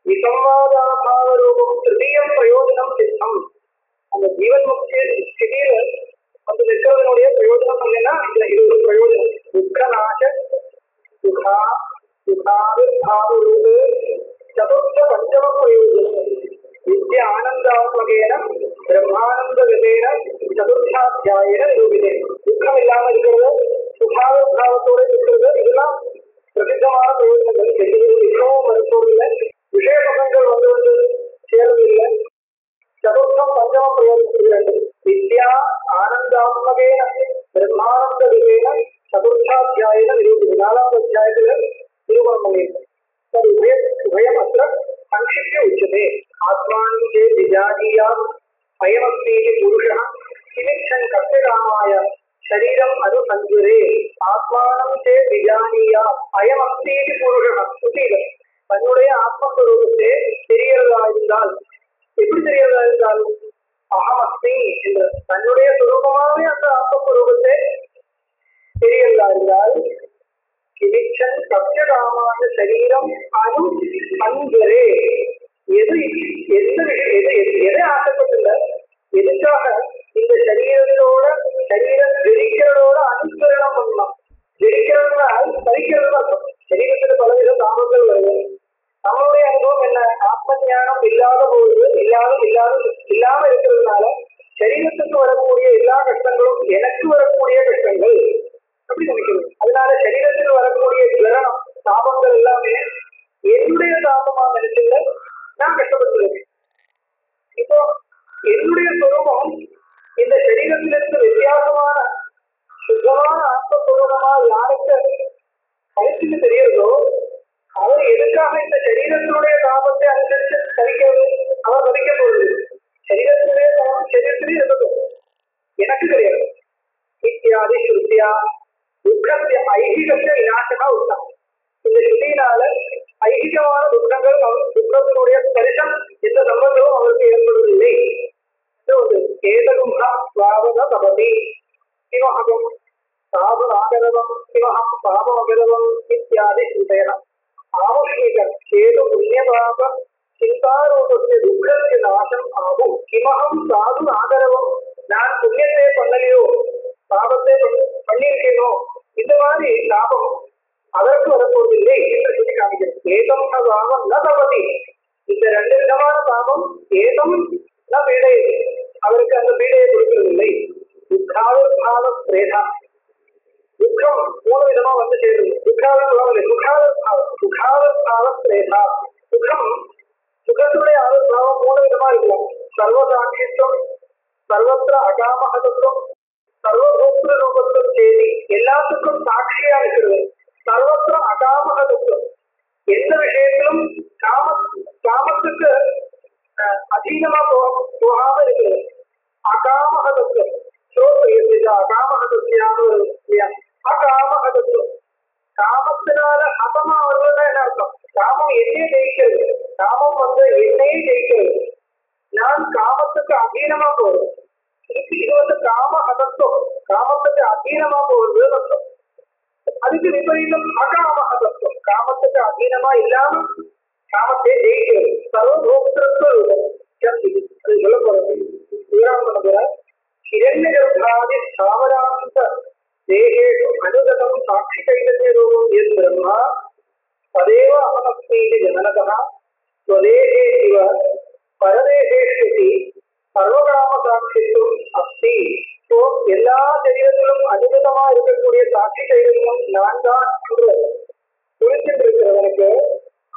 விசம்வாதாபாவரூபம் திருத்தீயம் பிரயோஜனம் சித்தம். அந்த ஜீவன் முக்தி ஸ்திதியில நிற்கிறதுனுடைய பிரயோஜனம் இல்லைன்னா இது ஒரு பிரயோஜனம். துக்க நாச சுகா சுகாவிர்பாவரூபே சதுர்த்த பஞ்சம பிரயோஜனம் வித்ய ஆனந்தாத்மகேன பிரம்மானந்த விதேன சதுர்த்தாத்தியாயன நிரூபிதே. துக்கம் இல்லாம இருக்கிறது, சுகாவிர்பாவத்தோட இருக்கிறது, இதெல்லாம் பிரசித்தமான பிரயோஜனங்கள். இன்னும் மருத்துவமில்லை, விசேஷங்கள் வந்து சேர்வதில்லை. சதுர்த்தம் பஞ்சம பிரயோஜனம் வித்யா ஆனந்தாத்மகேன பிரம்மானந்த விதேன சதுர்த்தாத்தியாயன நிரூபிதே. 4வது அத்தியாயத்துல நிரூபணம் பண்ணியிருக்கேன். உபயம் அത്ര संक्षिप्य उच्यते. आत्मानं चे विजानीयात् अयमस्मीति पुरुषः किमिच्छन् कर्तकामाय शरीरम् अनुसञ्जरे. आत्मानं चे विजानीयात् अयमस्मीति पुरुषः सुधीर தன்னுடைய ஆத்மஸ்வரூபத்தை தெரியறதா இருந்தால், எப்படி தெரியறதா இருந்தால் அகமஸ்மி என்ற தன்னுடைய சுரூபமாகவே அந்த ஆத்மஸ்வரூபத்தை தெரியறதா இருந்தால் கிமிச்சன் சத்தியகாமான சரீரம் அனு அன்பரே. எதை ஆசைப்பட்டுள்ள எதுக்காக இந்த சரீரத்தோட சரீரம் ஜெரிக்கிறதோட அனுசரணம் பண்ணலாம். ஜெரிக்கிறதுனா சரிக்கிறது அர்த்தம். சரீரத்துல பலவித தாமங்கள் வருது. நம்மளுடைய அனுபவம் என்ன, ஆத்ம ஞானம் இல்லாத போது இல்லாம இருக்கிறதுனால சரீரத்துக்கு வரக்கூடிய எல்லா கஷ்டங்களும் எனக்கு வரக்கூடிய கஷ்டங்கள் அப்படி நினைக்கிறது. அதனால சரீரத்தில் வரக்கூடிய கிரணம் தாபங்கள் எல்லாமே என்னுடைய தாபமா நினைச்சுங்க நான் கஷ்டப்பட்டுருக்கேன். இப்போ என்னுடைய சுரூபம் இந்த சரீரத்திலிருந்து வித்தியாசமான சுத்தமான ஆத்மஸ்வரூபமா யாருக்கு கருத்துக்கு தெரியுதோ அவர் எதுக்காக இந்த சரீரத்தினுடைய தாபத்தை அனுசரித்து தரிக்கிறது, அவர் மதிக்க போகுது. சரீரத்தினுடைய தாபம் சரீரத்திலே இருக்கட்டும், எனக்கு தெரியாது. இத்தியாதி ஸ்ருத்தியா துக்கத்திய ஐகிகத்திய விநாசமா உண்டாம். இந்த ஸ்ருதியினால ஐகிகமான துக்கங்கள் துக்கத்தினுடைய ஸ்பரிசம் எந்த சம்பந்தமும் அவருக்கு ஏற்படுவதில்லை. ஏதகும்ஹா ஸ்வாவத தபதி சிவஹகம் சாது ஆகரவம் சிவஹம் பாபம் அகரவம் இத்தியாதி ஸ்ருதய ஆவஷ்மிக சேது புண்ணியபாப சிந்தாரூபத்திய துக்கத்திய நாசம் ஆகும். கிமகம் சாது ஆகரவம், நான் புண்ணியத்தை பண்ணலையோ பாபத்தை பண்ணியிருக்கேனோ இந்த மாதிரி லாபம் அதற்கு வரப்போவதில்லை என்று சொல்லி காமிக்கிறது. ஏதம் பாவம் ந தபதி, இந்த 2 விதமான பாவம் ஏதம் ந பீடை, அவருக்கு அந்த பீடையை கொடுக்கவில்லை. துக்காவிர்பாவ பிரேதா, துக்கம் மூணு விதமா வந்து சேருது. சுகாவஸ்தாவஸ்திரேதா சுகம் சுகத்துடைய ஆவிர்வாவம் மூணு விதமா இருக்கும். சர்வசாட்சித்துவம், சர்வத்திர அகாமகத்துவம், சர்வபோக்திர ரூபத்துவம் சேதி. எல்லாத்துக்கும் சாட்சியா இருக்கிறது. சர்வத்திர அகாமகத்துவம், எந்த விஷயத்திலும் காமத்துக்கு அதீனமா போகாம இருக்கிறது. அகாமகத்துவம் அகாமகத்துவம், காமத்தினால ஹதமா வருவதுதான் என்ன அர்த்தம்? காமம் என்னையே ஜெயிக்கிறது, காமம் வந்து என்னையே ஜெயிக்கிறது, நான் காமத்துக்கு அதீனமா போறது. இது வந்து காம அதத்துவம், காமத்துக்கு அதீனமா போவது அர்த்தம். அதுக்கு விபரீதம் அகாம அதத்துவம், காமத்துக்கு அதீனமா இல்லாம காமத்தை ஜெயிக்கிறது. சர்வபோக்திருத்துவ ரூபம் அது சொல்ல போறது. விவரம் பண்ண போற ஹிரண்யகர்ப்பாதி ஸ்தாவராந்த தேகேஷு அனுகதம் சாட்சி கைதன்ய ரூபம் எத் பிரம்மா ததேவ அகமஸ்மீதி ஜனனதः ஸ்வதேகே இவ பரதேகேஷ்யதி சர்வகாம சாட்சித்துவம் அஸ்தி. ஸோ எல்லா சரீரத்திலும் அனுகதமா இருக்கக்கூடிய சாட்சி கைதன்யம் நான் தான் புரிஞ்சுட்டு இருக்கிறவனுக்கு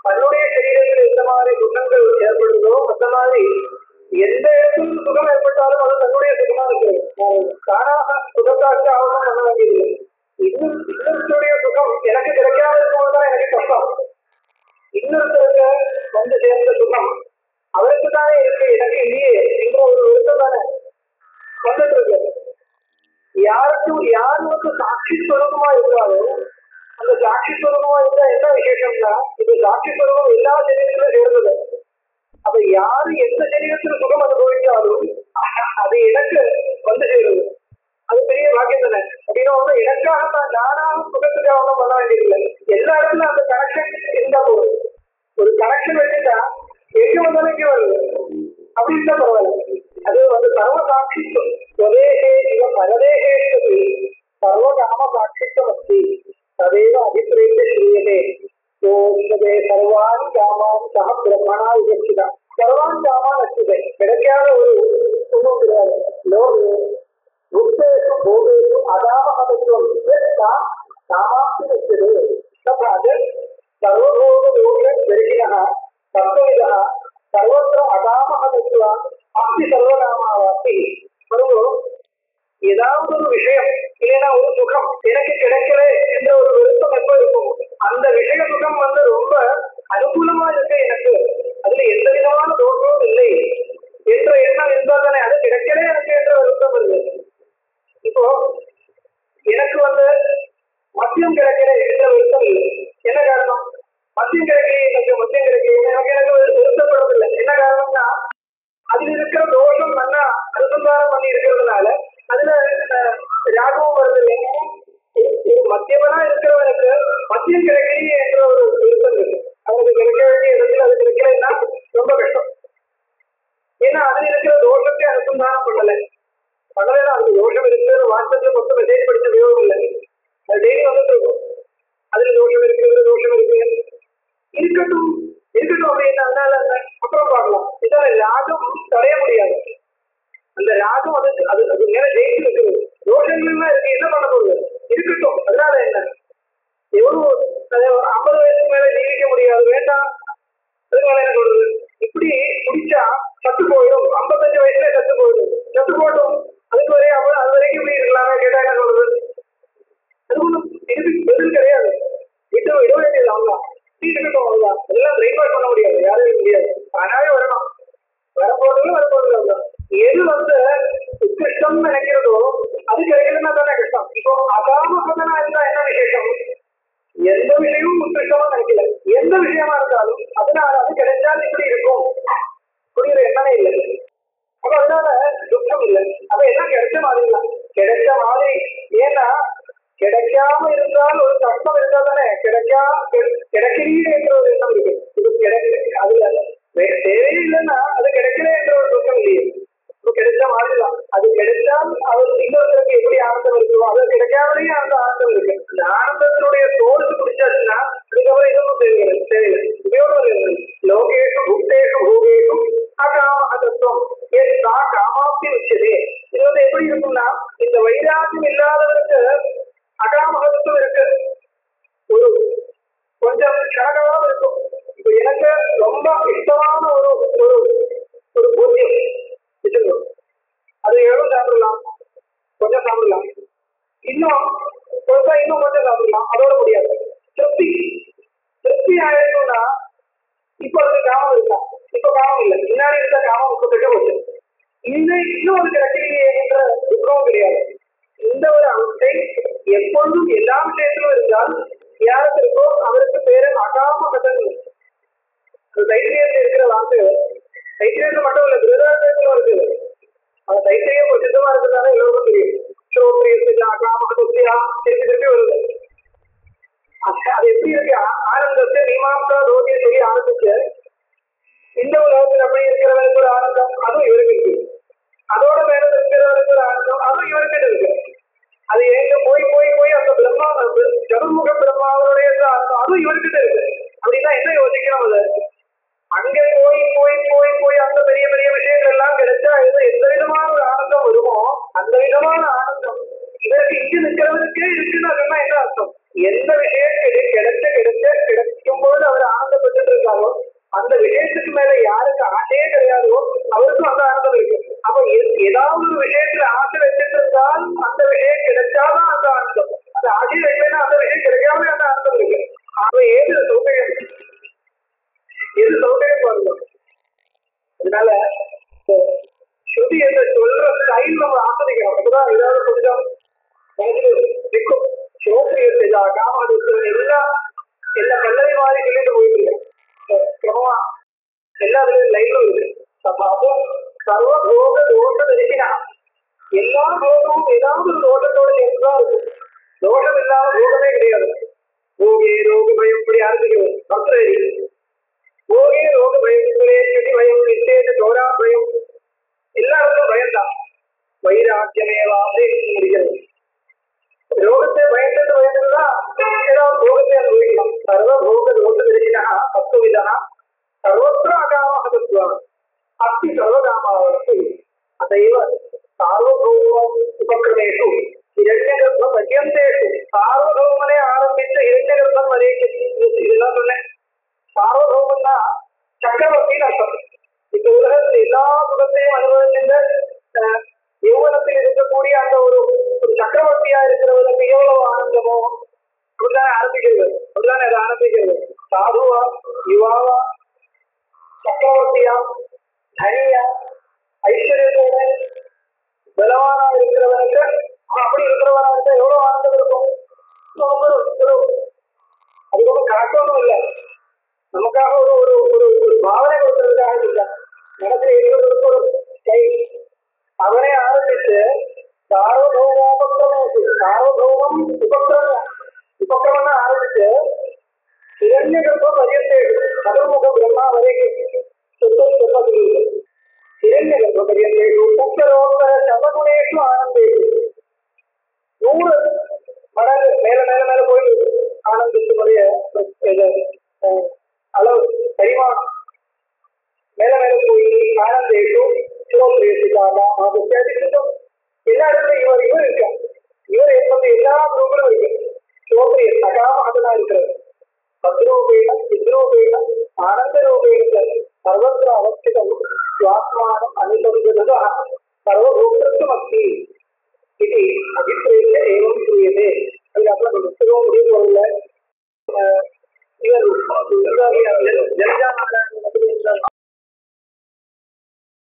தன்னுடைய சரீரத்தில் எந்த மாதிரி குணங்கள் ஏற்படுதோ அந்த மாதிரி எந்த இடத்துல சுகம் ஏற்பட்டாலும் அது தன்னுடைய சுகமா இருக்கிறது. தானாக சுகத்தாக்கு ஆவணம் பண்ண வேண்டியது. இன்னொருத்தருடைய சுகம் எனக்கு கிடைக்காத இருக்கும்போதுதான் எனக்கு கஷ்டம். இன்னொருத்தருக்கு வந்து சேர்ந்த சுகம் அவருக்கு தானே இருக்கு, எனக்கு இல்லையே என்ற ஒரு விருத்தம் தானே வந்துட்டு இருக்கு. யாருக்கு சாட்சி ஸ்வரூபமா இருக்காரோ அந்த சாட்சி ஸ்வரூபமா இருந்தா என்ன விசேஷம்னா, இது சாட்சி ஸ்வரூபம் எல்லா சரீரத்திலும் சேர்ந்தது. அப்ப யாரு எந்த சரீரத்தில் சுகம் அனுபவிச்சாலும் அது எனக்கு வந்து சேருது. அது பெரிய பாக்கியம் தானே. அப்படின்னா எனக்காக தான் நானாக சுகத்துக்காக ஒன்றும் பண்ண வேண்டியதில்லை. எல்லா இடத்துல அந்த கனெக்ஷன் இருந்தா போதும். ஒரு கனெக்ஷன் வச்சுட்டா எங்க வந்தாலும் இங்க வருது, அப்படி இருந்தா பரவாயில்ல. அது வந்து சர்வ சாட்சித்துவம் ஸ்வதேகே இவ பரதேகேஷ்யதி சர்வகாம சாட்சித்துவம் அஸ்தி ததேவ அபிப்ரேத்ய ஸ்ரீயதே. சர்வான் காமான் சக பிரம்மணா விவக்ஷிதா. சர்வான் காமான் அஸ்திதே, கிடைக்காத ஒரு ஒன்றும் கிடையாது. லோகே புக்தேஷு போகேஷு அகாமகத்துவம் காமாப்தி வச்சது ததாது சர்வபோக யோக பெருகினः தத்துவவிதः சர்வத்திர அகாமகத்துவம் அஸ்தி சர்வகாமாவாஸ்தி. ஏதாவது ஒரு விஷயம் இல்லைன்னா ஒரு சுகம் எனக்கு கிடைக்கல என்ற ஒரு விருப்பம் எப்ப இருக்கும், அந்த விஷய சுகம் வந்து ரொம்ப அனுகூலமா இருக்கு, எனக்கு அதுல எந்த விதமான தோற்றமும் இல்லை என்ற எண்ணம் இருந்தால் தானே அது கிடைக்கல எனக்கு என்ற விருப்பம் இருக்கு. இப்போ எனக்கு வந்து மத்தியம் கிடைக்கல என்ற விருப்பம் இல்லை. என்ன காரணம்? மத்தியம் கிடைக்கலையே, மத்தியம் கிடைக்கலையே எனக்கு விருப்பப்படுறதில்லை. என்ன காரணம்னா அதில் இருக்கிற தோஷம் நல்லா அனுசந்தானம் பண்ணி இருக்கிறதுனால அதுல ராகமும் வருது இல்லைங்க. மத்தியமனா இருக்கிறவனுக்கு மத்தியம் கிடைக்கலையே என்ற ஒரு விருப்பம் இருக்கு. அவனுக்கு கிடைக்க வேண்டிய இடத்துல அது கிடைக்கலைன்னா ரொம்ப கஷ்டம். ஏன்னா அதுல இருக்கிற தோஷத்தை அனுசந்தானம் பண்ணலை. அதுக்கு தோஷம் இருக்கிறது வாட்ஸ்அப்ல மொத்தம் மெசேஜ் படிச்ச வியோகம் இல்லை. அது டெய்லி வந்துட்டு இருக்கும். அதுல தோஷம் இருக்கிறது, தோஷம் இருக்கு, இருக்கட்டும் இருக்கட்டும் அப்படின்னு அதனால அப்புறம் பார்க்கலாம். இதால ராகம் தடைய முடியாது. அந்த ராகம் அது அது அது மேல ஜெயிச்சு இருக்கிறது. தோஷங்கள்லாம் இருக்கு, என்ன பண்ண போகுது? இருக்கட்டும். அதனால என்ன, எவ்வளவு 50 வயசுக்கு மேல ஜீவிக்க முடியாது, வேண்டாம். அதனால என்ன சொல்றது, இப்படி குடிச்சா சத்து போயிடும், 55 வயசுல சத்து போயிடும், சத்து போட்டும், அதுக்கு வரையும் அது வரைக்கும் இப்படி இருக்கலாமே கேட்டா என்ன சொல்றது? அது ஒன்றும் பதில் கிடையாது. விட வேண்டியது அவங்க இருக்கட்டும், அவ்வளவுதான். அதெல்லாம் பிரேக்ஃபாஸ்ட் பண்ண முடியாது, யாரும் முடியாது. தானாவே வரணும், வரப்போறது. எது வந்து உத்கிருஷ்டம் நினைக்கிறதோ அது கிடைக்கலன்னா தானே கஷ்டம். இப்போ அகாமகதனா இருந்தா என்ன விசேஷம்? எந்த விஷயமும் உத்கிருஷ்டமா நினைக்கல, எந்த விஷயமா இருந்தாலும் அதனால அது கிடைச்சாலும் இப்படி இருக்கும் அப்படிங்கிற எண்ணமே இல்லை. அப்ப அதனால துக்கம் இல்லை. அப்ப எல்லாம் கிடைச்ச மாதிரி தான், கிடைச்ச மாதிரி. ஏன்னா கிடைக்காம இருந்தால் ஒரு கஷ்டம் இருந்தா தானே கிடைக்கிறீங்க என்ற ஒரு எண்ணம் இருக்கு. இது கிடைக்கல, அதுல தேவையில்லைன்னா அது கிடைக்கல என்ற ஒரு துக்கம் இல்லையே. கிடைச்ச மாதிரிதான், அது கிடைச்சால் அவர் இன்னொருத்தருக்கு எப்படி ஆனந்தம் இருக்குமோ அது கிடைக்காமலேயே அந்த ஆனந்தம் இருக்கு. அந்த ஆனந்தத்தினுடைய தோல் குடிச்சாச்சுன்னா அதுக்கப்புறம் எதுவும் தேவையில்லை, உபயோகம் இல்லை. லோகேஷு புக்தேஷு பூகேஷு அகாமகத்துவம் காமாப்தி வச்சதே. இது வந்து எப்படி இருக்கும்னா, இந்த வைராக்கியம் இல்லாதவருக்கு அகாமகத்துவம் இருக்கு, ஒரு கொஞ்சம் கனகமாக இருக்கும். இப்ப எனக்கு ரொம்ப இஷ்டமான ஒரு ஒரு ஒரு பூஜ்யம் வச்சிருக்கோம், அது எவ்வளவு சாப்பிடலாம், கொஞ்சம் சாப்பிடலாம், இன்னும் இன்னும் கொஞ்சம் சாப்பிடலாம், அதோட முடியாது. திருப்தி திருப்தி ஆயிருக்கும்னா இப்ப அதுக்கு காமம் இருக்கா, இப்ப காமம் இல்லை, முன்னாடி இருந்த காமம் இப்ப போச்சு, இன்னும் ஒரு கிடைக்கலையே என்ற துக்கம் கிடையாது. இந்த ஒரு அவஸ்தை எப்பொழுதும் எல்லா விஷயத்திலும் இருந்தால் யாருக்கு இருக்கோ அவருக்கு பேரு அகாம கதன். தைத்திரியத்தில் இருக்கிற வார்த்தை, தைத்திரியத்தில் மட்டும் இல்ல, திருதாரத்திலும் இருக்குது. அந்த தைத்திரியம் பிரசித்தமா இருக்கிறதால எல்லோருக்கும் தெரியும். ஸ்ரோத்ரியத்தில் அகாம கதத்தியா திருப்பி திருப்பி வருது. அது எப்படி இருக்கு, ஆனந்தத்தை மீமாம்சா ரோகியை சொல்லி ஆரம்பிச்சு இந்த உலகத்தில் அப்படி இருக்கிறவருக்கு ஒரு ஆனந்தம், அதுவும் இவருக்கு இருக்கு. அதோட மேல இருக்கிறவருக்கு ஒரு ஆனந்தம், அதுவும் இவருக்கு இருக்கு. அது எங்க போய் போய் போய் அந்த பிரம்மா சதுர்முக பிரம்மாவனுடைய ஆனந்தம் அதுவும் இவர்கிட்ட இருக்கு. அப்படின்னா என்ன யோசிக்கணும், அது அங்கே போய் போய் போய் போய் அந்த பெரிய பெரிய விஷயங்கள் எல்லாம் கிடைச்சா எந்த விதமான ஒரு ஆனந்தம் வருமோ அந்த விதமான ஆனந்தம் இதற்கு இங்கு நிற்கிறவருக்கே இருக்குன்னு சொன்னா என்ன அர்த்தம்? எந்த விஷயம் கிடைக்கும் பொழுது அவர் ஆனந்தப்பட்டு இருக்காரோ அந்த விஷயத்துக்கு மேல யாருக்கு ஆசையே கிடையாதோ அவருக்கும் அந்த ஆனந்தம் இருக்கு. அப்ப ஏதாவது ஒரு விஷயத்துல ஆசை வச்சுட்டு இருந்தால் அந்த விஷயம் கிடைச்சாதான் அந்த ஆனந்தம், அந்த ஆசை வைக்கலன்னா அந்த விஷயம் கிடைக்காம அந்த ஆனந்தம் இருக்கு. அவ ஏது சௌகரியம், எது சௌகரியம் வரணும். அதனால ஸ்ருதி என்று சொல்ற ஸ்டைல் நம்ம ஆசிரியக்கணும். அப்பதான் ஏதாவது கொஞ்சம் நிற்கும். சோதரியத்தை எல்லாம் எல்லா கல்லறை மாதிரி சொல்லிட்டு போயிட்டு கிரமமா எல்லாத்துலயும் லைனும் இருக்கு. சர்வபோக தோஷம் இருக்கிறா, எல்லா போகமும் ஏதாவது ஒரு தோஷத்தோட சேர்ந்துதான் இருக்கும். தோஷம் இல்லாம போகமே கிடையாது. போகே ரோக பயம் இப்படி ஆரம்பிக்கிறது பத்திரி. போகே ரோக பயங்களே செடி பயம் நிச்சேத தோரா பயம் எல்லாருக்கும் பயம்தான். வைராக்கியமேவா முடிகிறது. ரோகத்தை பயந்துதான் ஏதாவது போகத்தை அனுபவிக்கலாம். சர்வபோக தோஷம் இருக்கிறா பத்துவிதா சர்வத்திர அகாமாக தத்துவம் அஸ்தி சர்வகாமாவஸ்தி அதைவ சார்வபௌம உபக்கிரமேஷு இரண்யகர்ப்ப பர்யந்தேஷு சார்வபௌமனே ஆரம்பித்த இரண்யகர்ப்பம் வரைக்கும் இதெல்லாம் சொன்னேன். சார்வபௌமன்னா சக்கரவர்த்தின்னு அர்த்தம். இந்த உலகத்தில் எல்லா சுகத்தையும் அனுபவிக்கின்ற யௌவனத்தில் இருக்கக்கூடிய அந்த ஒரு சக்கரவர்த்தியா இருக்கிறவருக்கு எவ்வளவு ஆனந்தமோ அப்படிதான் ஆரம்பிக்கிறது. அப்படிதான் அதை ஆரம்பிக்கிறது. சாதுவா யுவாவா சக்கரவர்த்தியா தனியா ஐஸ்வர்யத்தோட பலவானா இருக்கிறவனுக்கு அப்படி இருக்கிறவனா இருந்தா எவ்வளவு ஆனந்தம் இருக்கும். அதுக்கப்புறம் கணக்கொன்னும் இல்லை, நமக்காக ஒரு ஒரு ஒரு பாவனை கொடுத்ததுக்காக இல்லை, மனசுல இருக்கிறதுக்கு ஒரு கை அவனே ஆரம்பிச்சு சார்வபௌமோபக்கிரமம் சார்வபௌமம் உபக்கிரமம் ஆரம்பிச்சு இரண்யகர்ப்பம் பரியந்தே சதுர்முக பிரம்மா வரைக்கும் இரண்யகர்ப்ப பரியந்தேஷு உத்தரோத்தர சதகுணேஷு ஆனந்தேஷு 100 மடங்கு மேல மேல மேல போயிட்டு ஆனந்தத்தினுடைய அளவு பரிமாணம் மேல மேல போய் ஆனந்தேஷு சிரோத்ரேஷுக்காக எல்லா இடத்துலையும் இவர் இருக்க இவர் என்பது எல்லா குரூப்பிலும் இருக்கு. சிரோத்ரே சகாமகதான் இருக்கிறது. பத்ரூபேண சித்ரூபேண ஆனந்தரூபேண சர்வத்திர அவஸ்திதம் சுவாத்மானம் அனுசரித்தது சர்வபூத்தம் அஸ்தி இது அபிப்பிரேய ஏவம் புரியதே. அதுக்கப்புறம் புத்தகம் முடிவு வரல இவர்